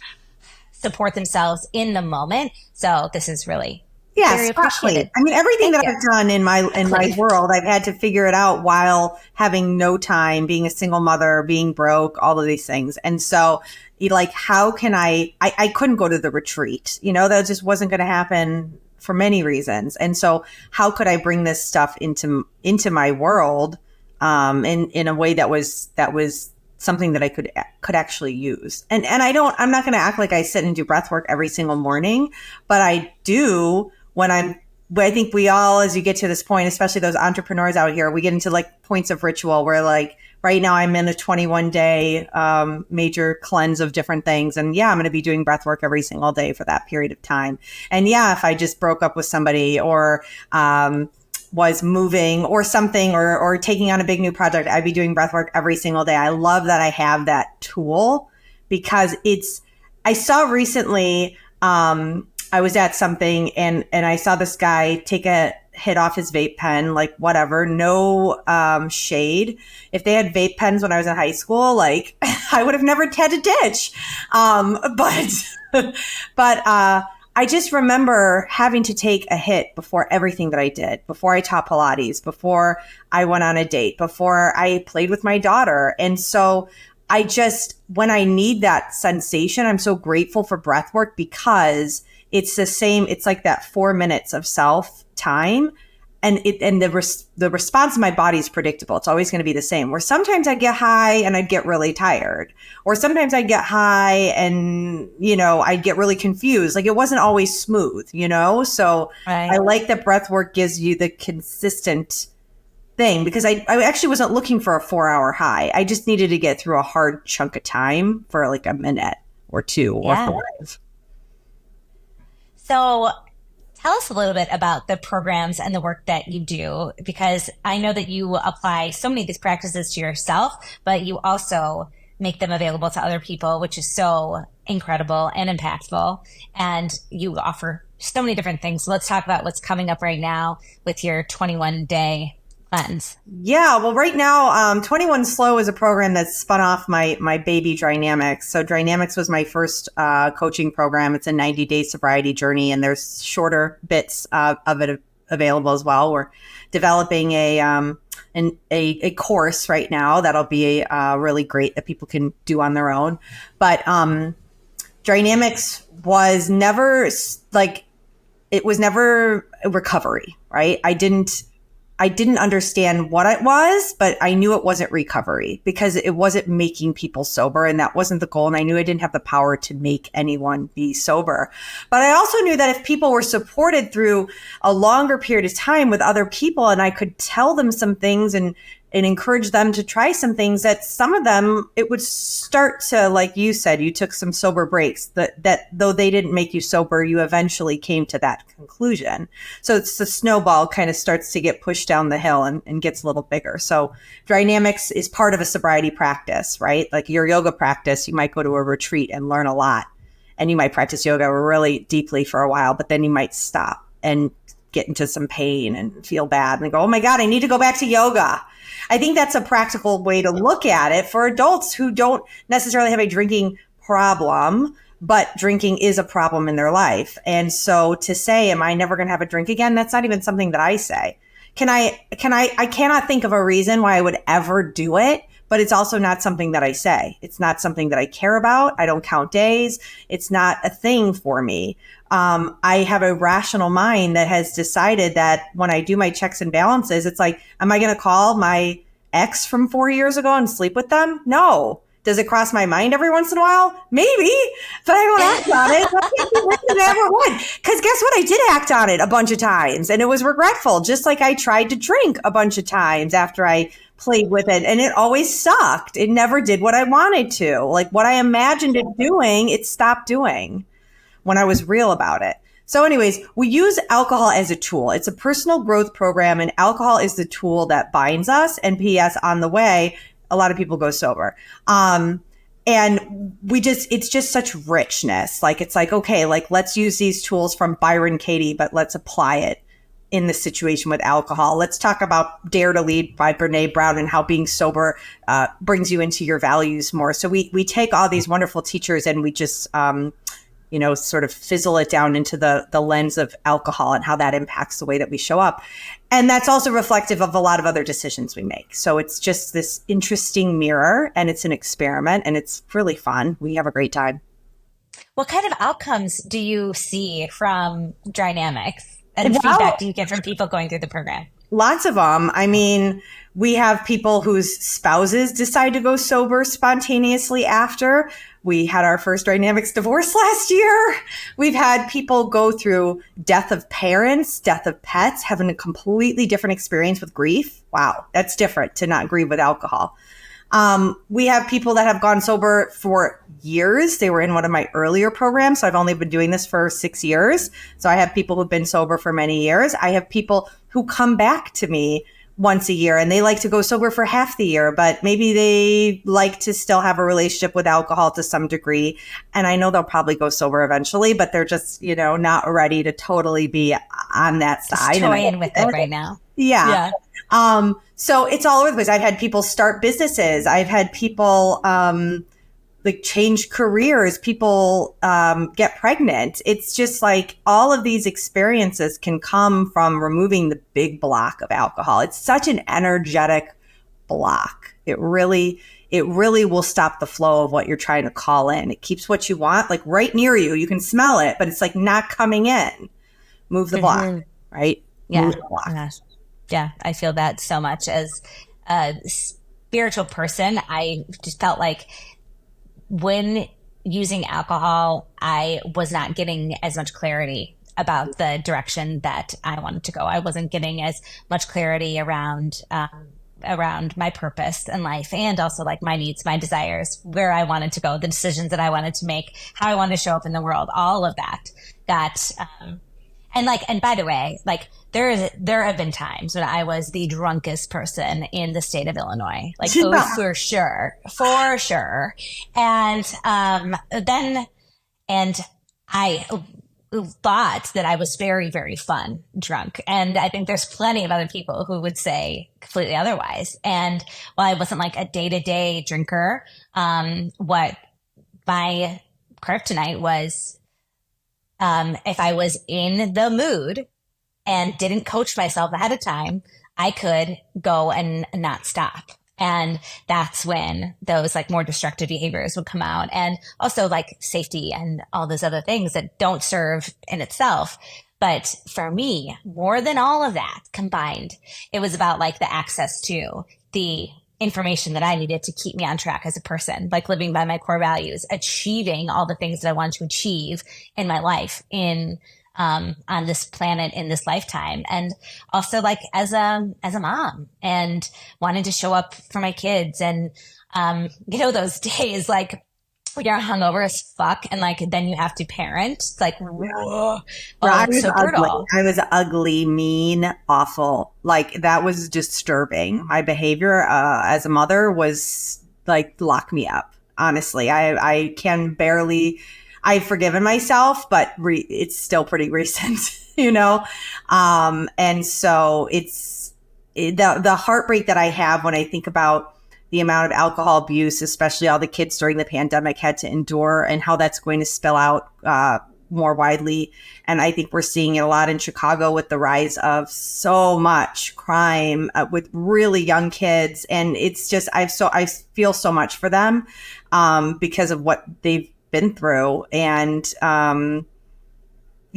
support themselves in the moment. So this is really very appreciated. I mean, everything that I've done in my world, I've had to figure it out while having no time, being a single mother, being broke, all of these things. And so like, how can I couldn't go to the retreat, that just wasn't going to happen for many reasons. And so how could I bring this stuff into my world, in a way that was something that I could actually use. And I'm not going to act like I sit and do breath work every single morning, but I do I think we all, as you get to this point, especially those entrepreneurs out here, we get into like points of ritual where like right now I'm in a 21-day major cleanse of different things. And I'm going to be doing breath work every single day for that period of time. And if I just broke up with somebody or, was moving or something or taking on a big new project, I'd be doing breath work every single day. I love that I have that tool because I saw recently, I was at something and I saw this guy take a hit off his vape pen, like whatever, no shade. If they had vape pens when I was in high school, like I would have never had to ditch. But I just remember having to take a hit before everything that I did, before I taught Pilates, before I went on a date, before I played with my daughter. And so when I need that sensation, I'm so grateful for breath work because it's the same. It's like that 4 minutes of self time. And the response of my body is predictable. It's always going to be the same. Where sometimes I get high and I'd get really tired, or sometimes I'd get high and I'd get really confused. Like it wasn't always smooth, So right. I like that breath work gives you the consistent thing because I actually wasn't looking for a 4-hour high. I just needed to get through a hard chunk of time for like a minute or two or 5. So tell us a little bit about the programs and the work that you do, because I know that you apply so many of these practices to yourself, but you also make them available to other people, which is so incredible and impactful. And you offer so many different things. So let's talk about what's coming up right now with your 21-day cleanse. Yeah, well, right now, 21 Slow is a program that's spun off my baby DryNamics. So DryNamics was my first coaching program. It's a 90-day sobriety journey, and there's shorter bits of it available as well. We're developing a course right now that'll be really great that people can do on their own. But DryNamics was never it was never a recovery, right? I didn't understand what it was, but I knew it wasn't recovery because it wasn't making people sober, and that wasn't the goal. And I knew I didn't have the power to make anyone be sober. But I also knew that if people were supported through a longer period of time with other people, and I could tell them some things and encourage them to try some things, that some of them, it would start to, like you said, you took some sober breaks that though they didn't make you sober, you eventually came to that conclusion. So it's the snowball kind of starts to get pushed down the hill and gets a little bigger. So DryNamics is part of a sobriety practice, right? Like your yoga practice, you might go to a retreat and learn a lot, and you might practice yoga really deeply for a while, but then you might stop and get into some pain and feel bad and go, oh my God, I need to go back to yoga. I think that's a practical way to look at it for adults who don't necessarily have a drinking problem, but drinking is a problem in their life. And so to say, am I never going to have a drink again? That's not even something that I say. I cannot think of a reason why I would ever do it, but it's also not something that I say. It's not something that I care about. I don't count days. It's not a thing for me. I have a rational mind that has decided that when I do my checks and balances, it's like, am I going to call my ex from 4 years ago and sleep with them? No. Does it cross my mind every once in a while? Maybe, but I don't act on it. I never would. Because guess what? I did act on it a bunch of times and it was regretful. Just like I tried to drink a bunch of times after I played with it and it always sucked. It never did what I wanted to. Like what I imagined it doing, it stopped doing when I was real about it. So anyways, we use alcohol as a tool. It's a personal growth program and alcohol is the tool that binds us. And P.S. on the way, a lot of people go sober. And it's just such richness. Like, it's like, okay, like let's use these tools from Byron Katie, but let's apply it in the situation with alcohol. Let's talk about Dare to Lead by Brene Brown and how being sober brings you into your values more. So we take all these wonderful teachers and we just, sort of fizzle it down into the lens of alcohol and how that impacts the way that we show up. And that's also reflective of a lot of other decisions we make. So it's just this interesting mirror and it's an experiment and it's really fun. We have a great time. What kind of outcomes do you see from DryNamics and feedback do you get from people going through the program? Lots of them. I mean, we have people whose spouses decide to go sober spontaneously after. We had our first DryNamics divorce last year. We've had people go through death of parents, death of pets, having a completely different experience with grief. Wow, that's different to not grieve with alcohol. We have people that have gone sober for years. They were in one of my earlier programs. So I've only been doing this for 6 years. So I have people who've been sober for many years. I have people who come back to me once a year and they like to go sober for half the year, but maybe they like to still have a relationship with alcohol to some degree. And I know they'll probably go sober eventually, but they're just, not ready to totally be on that side. Just toying with it right now. Yeah. So it's all over the place. I've had people start businesses. I've had people, change careers, people get pregnant. It's just like all of these experiences can come from removing the big block of alcohol. It's such an energetic block. It really will stop the flow of what you're trying to call in. It keeps what you want like right near you. You can smell it, but it's like not coming in. Move the block, right? Yeah. Move the block. Yeah, I feel that so much. As a spiritual person, I just felt like when using alcohol, I was not getting as much clarity about the direction that I wanted to go. I wasn't getting as much clarity around my purpose in life and also like my needs, my desires, where I wanted to go, the decisions that I wanted to make, how I wanted to show up in the world, all of that got, and by the way, like there have been times when I was the drunkest person in the state of Illinois, like for sure. And I thought that I was very, very fun drunk. And I think there's plenty of other people who would say completely otherwise. And while I wasn't like a day-to-day drinker, what my kryptonite was, if I was in the mood and didn't coach myself ahead of time, I could go and not stop. And that's when those like more destructive behaviors would come out. And also like safety and all those other things that don't serve in itself. But for me, more than all of that combined, it was about like the access to the information that I needed to keep me on track as a person, like living by my core values, achieving all the things that I wanted to achieve in my life on this planet in this lifetime. And also like as a mom and wanting to show up for my kids and, those days, like when you're hungover as fuck and like, then you have to parent. It's like, whoa, it's so brutal. I was ugly, mean, awful. Like that was disturbing. My behavior, as a mother was like, lock me up. Honestly, I can barely, I've forgiven myself, but it's still pretty recent, and so it's the heartbreak that I have when I think about the amount of alcohol abuse, especially all the kids during the pandemic had to endure and how that's going to spill out more widely. And I think we're seeing it a lot in Chicago with the rise of so much crime with really young kids. And it's just, I feel so much for them because of what they've been through. And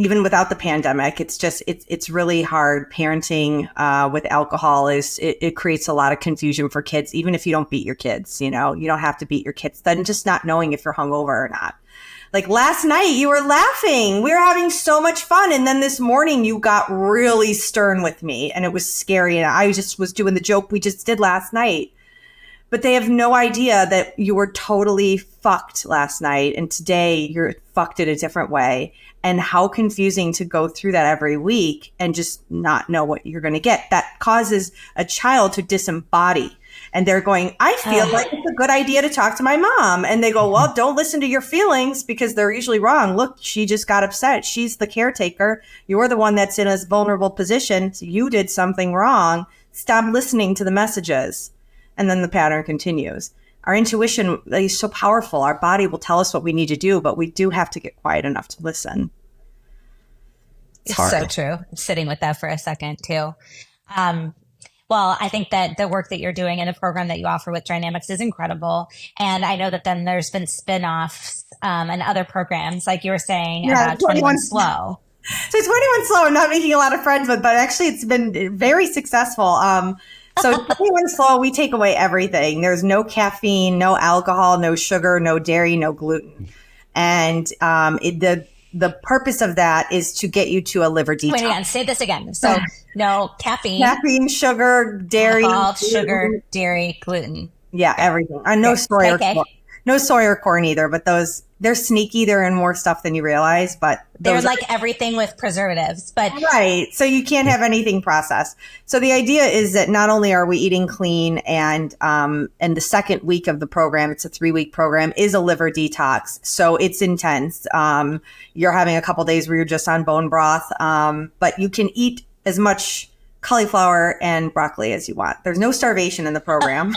even without the pandemic, it's really hard. Parenting with alcohol it creates a lot of confusion for kids, even if you don't beat your kids. You don't have to beat your kids. Then just not knowing if you're hungover or not. Like last night, you were laughing. We were having so much fun. And then this morning, you got really stern with me and it was scary. And I just was doing the joke we just did last night. But they have no idea that you were totally fucked last night. And today, you're fucked in a different way. And how confusing to go through that every week and just not know what you're going to get. That causes a child to disembody. And they're going, I feel like it's a good idea to talk to my mom. And they go, well, don't listen to your feelings because they're usually wrong. Look, she just got upset. She's the caretaker. You're the one that's in a vulnerable position. So you did something wrong. Stop listening to the messages. And then the pattern continues. Our intuition is so powerful. Our body will tell us what we need to do, but we do have to get quiet enough to listen. It's so true. I'm sitting with that for a second too. Well, I think that the work that you're doing and the program that you offer with DryNamics is incredible. And I know that then there's been spin-offs and other programs, like you were saying, about 21 Slow. So 21 Slow, I'm not making a lot of friends with, but actually it's been very successful. So 21 Slow, we take away everything. There's no caffeine, no alcohol, no sugar, no dairy, no gluten. And the purpose of that is to get you to a liver detox. Wait again, say this again. So no caffeine, sugar, dairy, alcohol, sugar, dairy, gluten. Yeah, everything. No soy or corn. No soy or corn either, but they're sneaky. They're in more stuff than you realize, but they're like everything with preservatives, but right. So you can't have anything processed. So the idea is that not only are we eating clean and the second week of the program, it's a 3-week program, is a liver detox. So it's intense. You're having a couple days where you're just on bone broth, but you can eat as much cauliflower and broccoli as you want. There's no starvation in the program.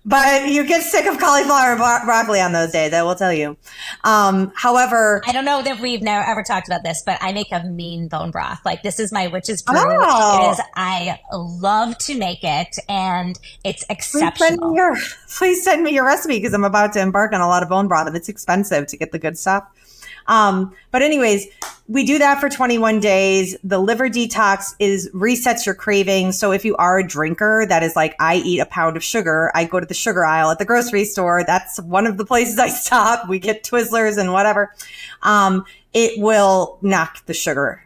But you get sick of cauliflower and broccoli on those days, I will tell you. However, I don't know that we've never ever talked about this, but I make a mean bone broth. Like this is my witch's brew. It is. I love to make it, and it's exceptional. Please send me your recipe because I'm about to embark on a lot of bone broth, and it's expensive to get the good stuff. But anyways, we do that for 21 days. The liver detox resets your cravings. So if you are a drinker, that is like, I eat a pound of sugar. I go to the sugar aisle at the grocery store. That's one of the places I stop. We get Twizzlers and whatever. It will knock the sugar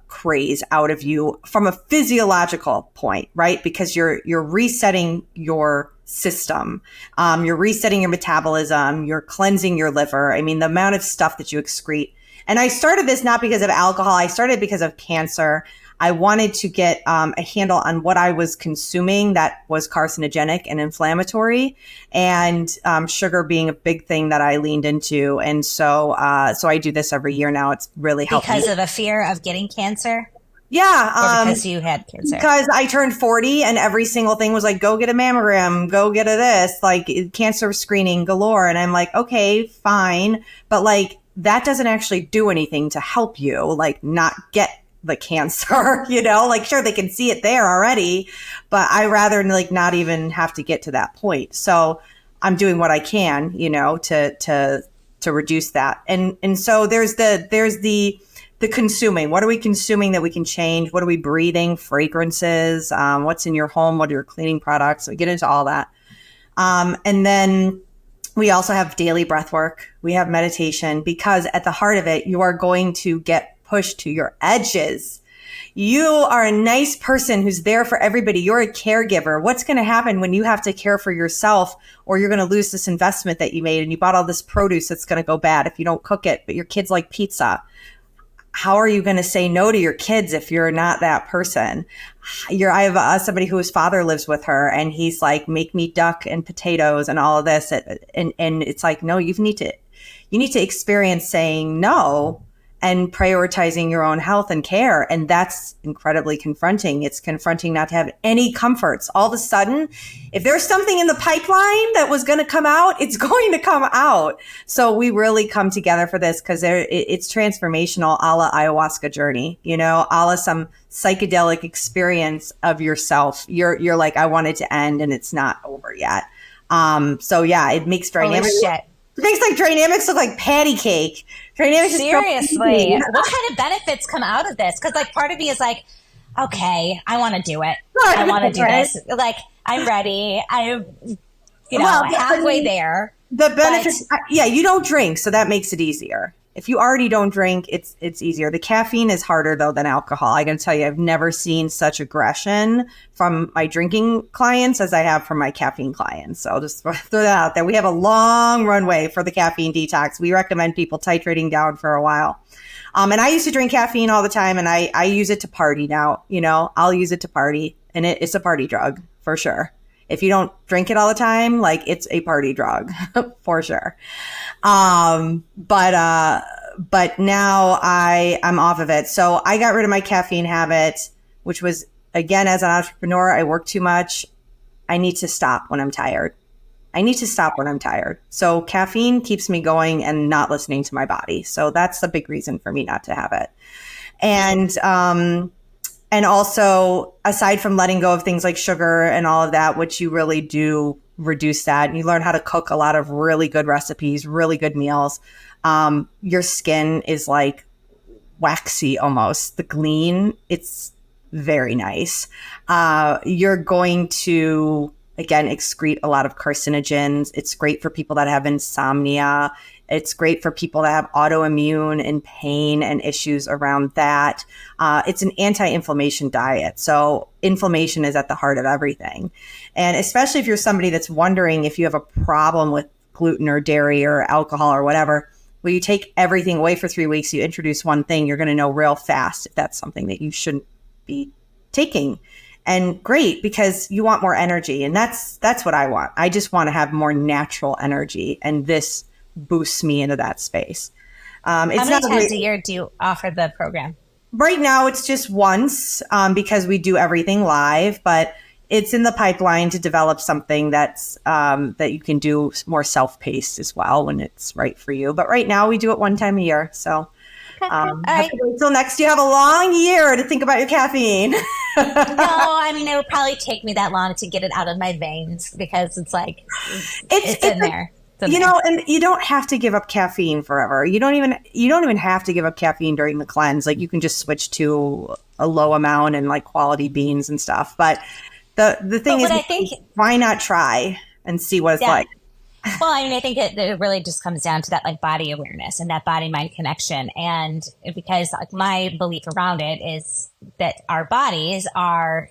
craze out of you from a physiological point, right? Because you're resetting your system. You're resetting your metabolism. You're cleansing your liver. I mean, the amount of stuff that you excrete. And I started this not because of alcohol. I started because of cancer. I wanted to get a handle on what I was consuming that was carcinogenic and inflammatory, and sugar being a big thing that I leaned into. And so I do this every year now. It's really helped because of the fear of getting cancer. Yeah. Or because you had cancer. Because I turned 40 and every single thing was like, go get a mammogram, go get a this, like cancer screening galore. And I'm like, okay, fine. But like, that doesn't actually do anything to help you, like not get the cancer, like sure, they can see it there already, but I rather like not even have to get to that point. So I'm doing what I can, to reduce that. And so there's the consuming. What are we consuming that we can change? What are we breathing? Fragrances, what's in your home? What are your cleaning products? We get into all that. And then we also have daily breath work. We have meditation, because at the heart of it, you are going to get pushed to your edges. You are a nice person who's there for everybody. You're a caregiver. What's going to happen when you have to care for yourself, or you're going to lose this investment that you made and you bought all this produce that's going to go bad if you don't cook it, but your kids like pizza? How are you going to say no to your kids if you're not that person? I have somebody whose father lives with her, and he's like, make me duck and potatoes and all of this. And it's like, no, you need to experience saying no and prioritizing your own health and care. And that's incredibly confronting. It's confronting not to have any comforts. All of a sudden, if there's something in the pipeline that was going to come out, it's going to come out. So we really come together for this because it's transformational, a la ayahuasca journey, a la some psychedelic experience of yourself. You're like, I want it to end and it's not over yet. So yeah, it makes DryNamics. It makes like DryNamics look like patty cake. DryNamics seriously. What kind of benefits come out of this? Because like part of me is like, okay, I want to do it. I want to do this. Like I'm ready. I'm, halfway there. The benefits, you don't drink, so that makes it easier. If you already don't drink, it's easier. The caffeine is harder though than alcohol. I can tell you, I've never seen such aggression from my drinking clients as I have from my caffeine clients. So I'll just throw that out there. We have a long runway for the caffeine detox. We recommend people titrating down for a while. And I used to drink caffeine all the time, and I use it to party now. I'll use it to party, and it's a party drug for sure. If you don't drink it all the time, like it's a party drug for sure. But now I'm off of it. So I got rid of my caffeine habit, which was, again, as an entrepreneur, I work too much. I need to stop when I'm tired. So caffeine keeps me going and not listening to my body. So that's a big reason for me not to have it. And also, aside from letting go of things like sugar and all of that, which you really do reduce that, and you learn how to cook a lot of really good recipes, really good meals. Your skin is like waxy almost. The gleam, it's very nice. You're going to, again, excrete a lot of carcinogens. It's great for people that have insomnia. It's great for people that have autoimmune and pain and issues around that. It's an anti-inflammation diet. So inflammation is at the heart of everything. And especially if you're somebody that's wondering if you have a problem with gluten or dairy or alcohol or whatever, well, you take everything away for 3 weeks, you introduce one thing, you're going to know real fast if that's something that you shouldn't be taking. And great, because you want more energy. And that's what I want. I just want to have more natural energy. And this boosts me into that space. How many times a year do you offer the program? Right now, it's just once because we do everything live, but it's in the pipeline to develop something that's that you can do more self-paced as well when it's right for you. But right now, we do it one time a year. So until next, you have a long year to think about your caffeine. No, I mean, it would probably take me that long to get it out of my veins because it's like, it's in there. And you don't have to give up caffeine forever. You don't even have to give up caffeine during the cleanse. Like you can just switch to a low amount and like quality beans and stuff. But the thing is, why not try and see what it's like? Well, I mean, I think it really just comes down to that like body awareness and that body mind connection. And because like my belief around it is that our bodies are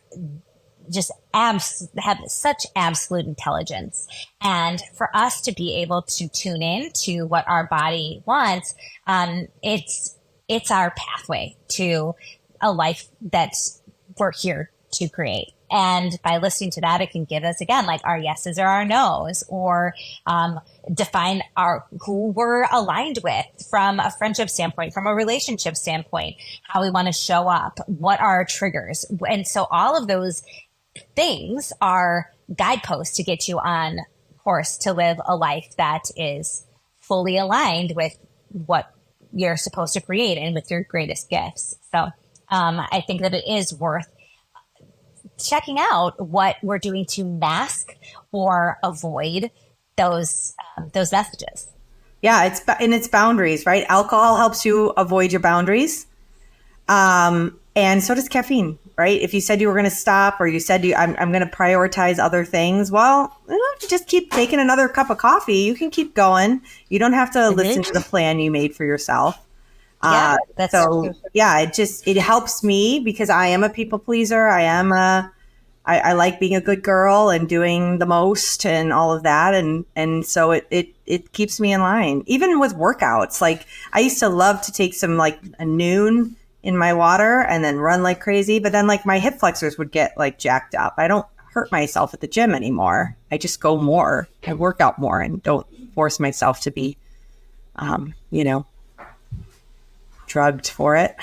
just have such absolute intelligence. And for us to be able to tune in to what our body wants, it's our pathway to a life that we're here to create. And by listening to that, it can give us, again, like our yeses or our nos, or define who we're aligned with from a friendship standpoint, from a relationship standpoint, how we want to show up, what are our triggers. And so all of those things are guideposts to get you on course to live a life that is fully aligned with what you're supposed to create and with your greatest gifts. So I think that it is worth checking out what we're doing to mask or avoid those messages. Yeah, it's boundaries, right? Alcohol helps you avoid your boundaries. And so does caffeine, right? If you said you were going to stop, or you said I'm going to prioritize other things, well, you don't have to just keep taking another cup of coffee. You can keep going. You don't have to listen to the plan you made for yourself. Yeah, that's true. Yeah, it helps me because I am a people pleaser. I like being a good girl and doing the most and all of that. And so it keeps me in line. Even with workouts, like I used to love to take some like a noon in my water and then run like crazy. But then like my hip flexors would get like jacked up. I don't hurt myself at the gym anymore. I just go more. I work out more and don't force myself to be, drugged for it.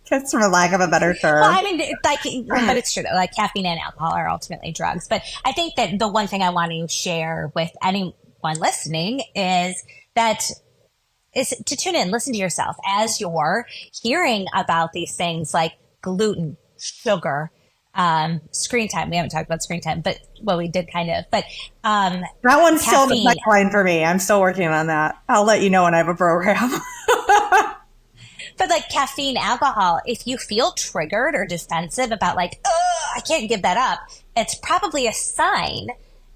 Just for lack of a better term. Well, I mean, but it's true though. Like caffeine and alcohol are ultimately drugs. But I think that the one thing I want to share with anyone listening is to tune in, listen to yourself as you're hearing about these things like gluten, sugar, screen time. We haven't talked about screen time, but we did kind of. But that one's still the pipeline for me. I'm still working on that. I'll let you know when I have a program. But like caffeine, alcohol, if you feel triggered or defensive about like, I can't give that up, it's probably a sign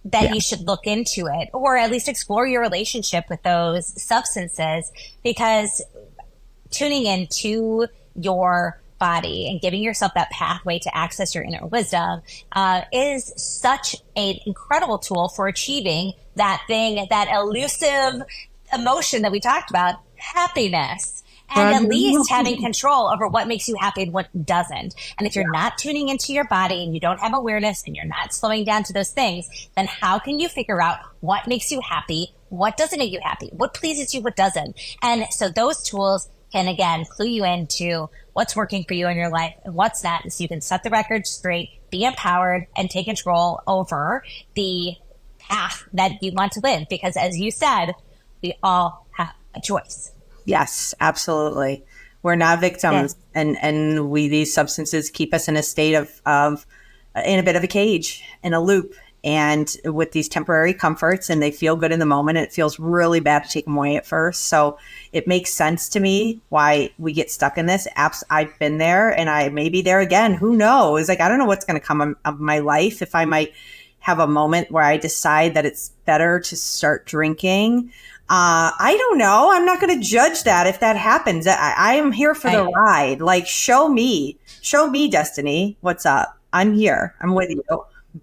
that you should look into it, or at least explore your relationship with those substances, because tuning into your body and giving yourself that pathway to access your inner wisdom is such an incredible tool for achieving that thing, that elusive emotion that we talked about, happiness. And at least having control over what makes you happy and what doesn't. And if you're not tuning into your body and you don't have awareness and you're not slowing down to those things, then how can you figure out what makes you happy, what doesn't make you happy, what pleases you, what doesn't? And so those tools can, again, clue you into what's working for you in your life and what's not, so you can set the record straight, be empowered, and take control over the path that you want to live. Because as you said, we all have a choice. Yes, absolutely. We're not victims, and these substances keep us in a state of in a bit of a cage, in a loop, and with these temporary comforts, and they feel good in the moment. It feels really bad to take them away at first. So it makes sense to me why we get stuck in this. I've been there, and I may be there again. Who knows? Like, I don't know what's going to come of my life, if I might have a moment where I decide that it's better to start drinking. I don't know. I'm not going to judge that if that happens. I am here for the ride. Like, show me, Destiny. What's up? I'm here. I'm with you.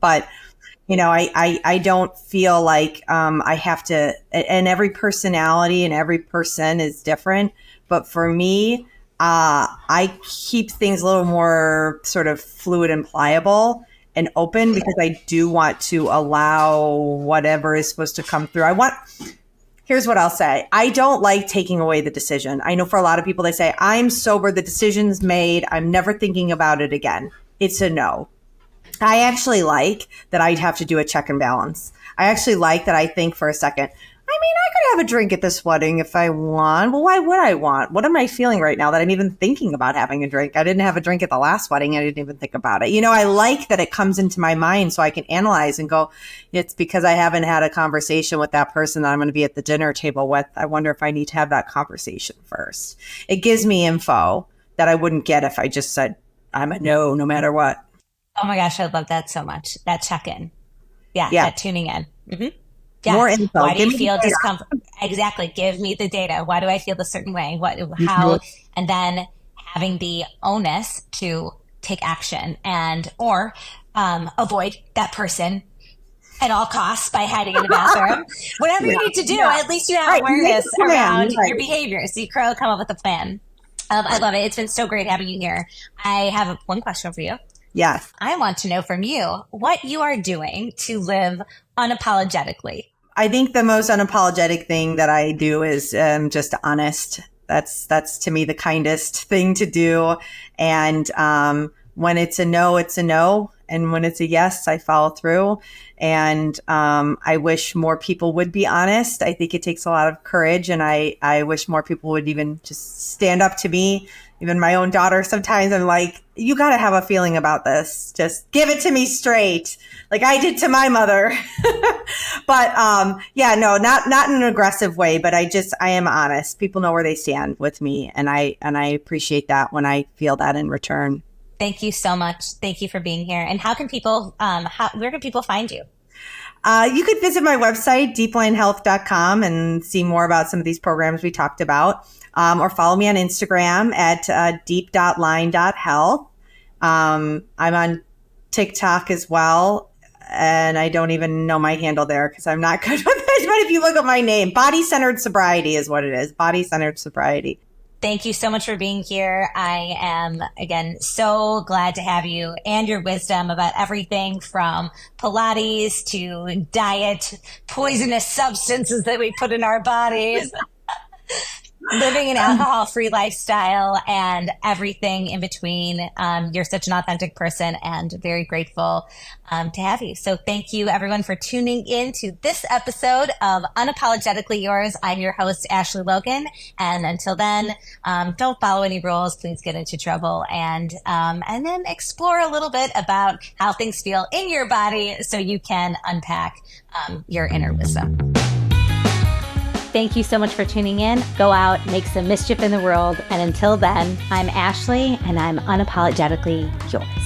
But, I don't feel like I have to, and every personality and every person is different. But for me, I keep things a little more sort of fluid and pliable and open, because I do want to allow whatever is supposed to come through. Here's what I'll say. I don't like taking away the decision. I know for a lot of people, they say, I'm sober, the decision's made, I'm never thinking about it again. It's a no. I actually like that I'd have to do a check and balance. I actually like that I think for a second, I mean, I could have a drink at this wedding if I want. Well, why would I want? What am I feeling right now that I'm even thinking about having a drink? I didn't have a drink at the last wedding. I didn't even think about it. I like that it comes into my mind so I can analyze and go, it's because I haven't had a conversation with that person that I'm going to be at the dinner table with. I wonder if I need to have that conversation first. It gives me info that I wouldn't get if I just said, I'm a no matter what. Oh my gosh, I love that so much. That check-in. Yeah. That tuning in. Mm-hmm. Yeah. More info. Why do you feel discomfort? Exactly. Give me the data. Why do I feel the certain way? How? And then having the onus to take action or avoid that person at all costs by hiding in the bathroom. Whatever you need to do, at least you have awareness around your behaviors. So you come up with a plan. I love it. It's been so great having you here. I have one question for you. Yes. I want to know from you what you are doing to live unapologetically. I think the most unapologetic thing that I do is just honest. That's to me the kindest thing to do. And when it's a no, it's a no. And when it's a yes, I follow through. And I wish more people would be honest. I think it takes a lot of courage. And I wish more people would even just stand up to me. Even my own daughter, sometimes I'm like, you got to have a feeling about this. Just give it to me straight, like I did to my mother. But not in an aggressive way, but I am honest. People know where they stand with me. And I appreciate that when I feel that in return. Thank you so much. Thank you for being here. And how can people, where can people find you? You could visit my website, deeplinehealth.com, and see more about some of these programs we talked about. Or follow me on Instagram at deep.line.health. I'm on TikTok as well. And I don't even know my handle there because I'm not good with it. But if you look at my name, Body-Centered Sobriety is what it is. Body-Centered Sobriety. Thank you so much for being here. I am, again, so glad to have you and your wisdom about everything from Pilates to diet, poisonous substances that we put in our bodies. living an alcohol-free lifestyle and everything in between. You're such an authentic person and very grateful to have you. So thank you everyone for tuning in to this episode of Unapologetically Yours. I'm your host, Ashley Logan. And until then, don't follow any rules. Please get into trouble and then explore a little bit about how things feel in your body so you can unpack your inner wisdom. Thank you so much for tuning in. Go out, make some mischief in the world. And until then, I'm Ashley and I'm unapologetically yours.